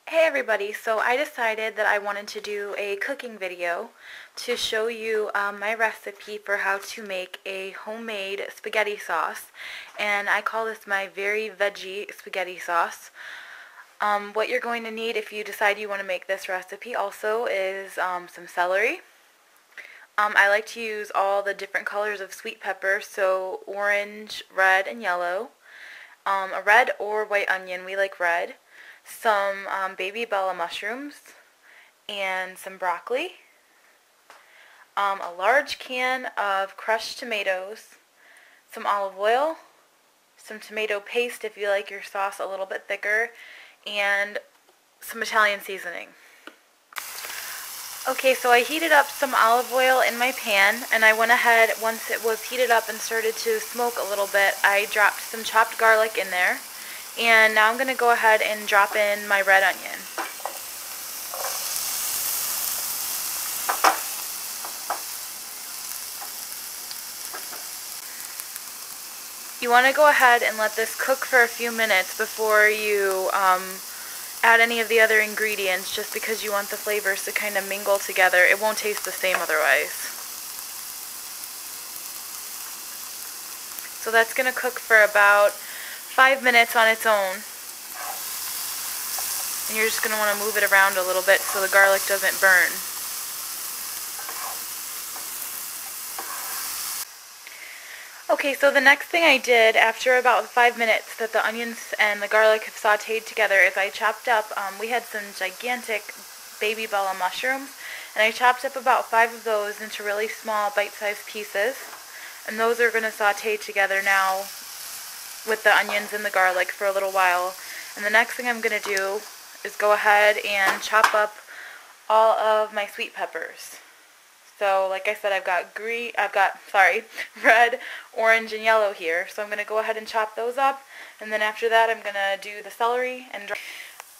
Hey everybody, so I decided that I wanted to do a cooking video to show you my recipe for how to make a homemade spaghetti sauce, and I call this my very veggie spaghetti sauce. What you're going to need if you decide you want to make this recipe also is some celery. I like to use all the different colors of sweet pepper, so orange, red, and yellow. A red or white onion, we like red. Some baby bella mushrooms, and some broccoli, a large can of crushed tomatoes, some olive oil, some tomato paste if you like your sauce a little bit thicker, and some Italian seasoning. Okay, so I heated up some olive oil in my pan, and I went ahead, once it was heated up and started to smoke a little bit, I dropped some chopped garlic in there. And now I'm going to go ahead and drop in my red onion. You want to go ahead and let this cook for a few minutes before you add any of the other ingredients, just because you want the flavors to kind of mingle together. It won't taste the same otherwise. So that's going to cook for about 5 minutes on its own. And you're just going to want to move it around a little bit so the garlic doesn't burn. Okay, so the next thing I did after about 5 minutes that the onions and the garlic have sauteed together is I chopped up, we had some gigantic baby bella mushrooms, and I chopped up about 5 of those into really small bite-sized pieces. And those are going to saute together now with the onions and the garlic for a little while. And the next thing I'm going to do is go ahead and chop up all of my sweet peppers. So like I said, I've got red, orange, and yellow here. So I'm going to go ahead and chop those up, and then after that I'm going to do the celery and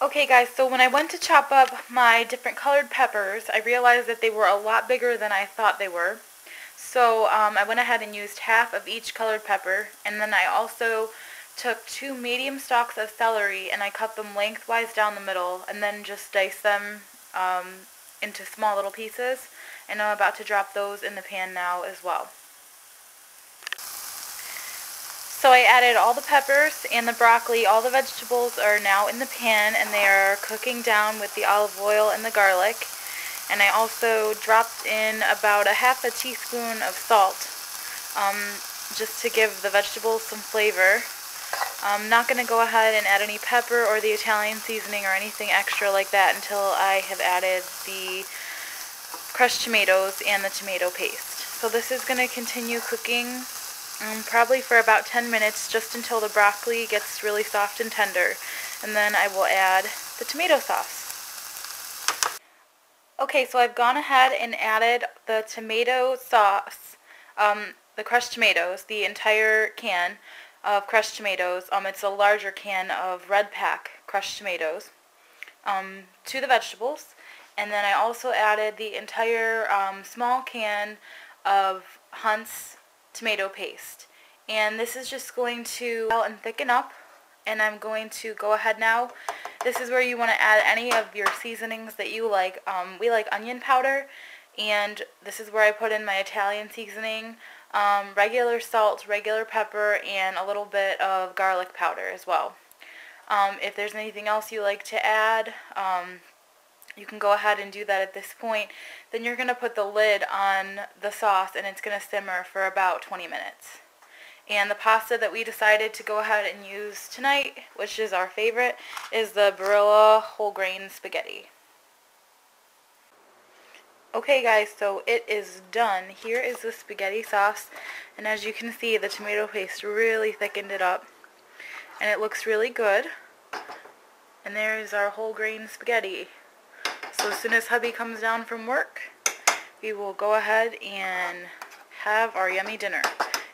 Okay guys, so when I went to chop up my different colored peppers, I realized that they were a lot bigger than I thought they were. So I went ahead and used half of each colored pepper, and then I also took 2 medium stalks of celery and I cut them lengthwise down the middle, and then just diced them into small little pieces. And I'm about to drop those in the pan now as well. So I added all the peppers and the broccoli. All the vegetables are now in the pan, and they are cooking down with the olive oil and the garlic. And I also dropped in about a half a teaspoon of salt, just to give the vegetables some flavor. I'm not going to go ahead and add any pepper or the Italian seasoning or anything extra like that until I have added the crushed tomatoes and the tomato paste. So this is going to continue cooking probably for about 10 minutes, just until the broccoli gets really soft and tender. And then I will add the tomato sauce. Okay, so I've gone ahead and added the tomato sauce, the crushed tomatoes, the entire can of crushed tomatoes. It's a larger can of red pack crushed tomatoes, to the vegetables. And then I also added the entire small can of Hunt's tomato paste. And this is just going to melt and thicken up. And I'm going to go ahead now. This is where you want to add any of your seasonings that you like. We like onion powder, and this is where I put in my Italian seasoning, regular salt, regular pepper, and a little bit of garlic powder as well. If there's anything else you like to add, you can go ahead and do that at this point. Then you're going to put the lid on the sauce, and it's going to simmer for about 20 minutes. And the pasta that we decided to go ahead and use tonight, which is our favorite, is the Barilla whole grain spaghetti. Okay guys, so it is done. Here is the spaghetti sauce, and as you can see, the tomato paste really thickened it up, and it looks really good. And there is our whole grain spaghetti. So as soon as hubby comes down from work, we will go ahead and have our yummy dinner.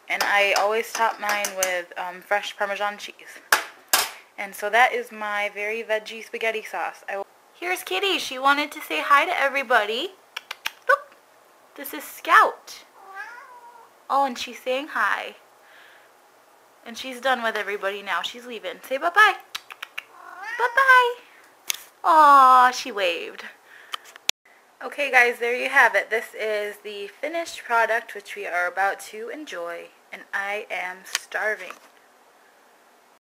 And I always top mine with fresh Parmesan cheese. And so that is my very veggie spaghetti sauce. Here's Kitty. She wanted to say hi to everybody. Look, this is Scout. Oh, and she's saying hi. And she's done with everybody now. She's leaving. Say bye-bye. Bye-bye. Aw, she waved. Okay guys, there you have it. This is the finished product which we are about to enjoy, and I am starving.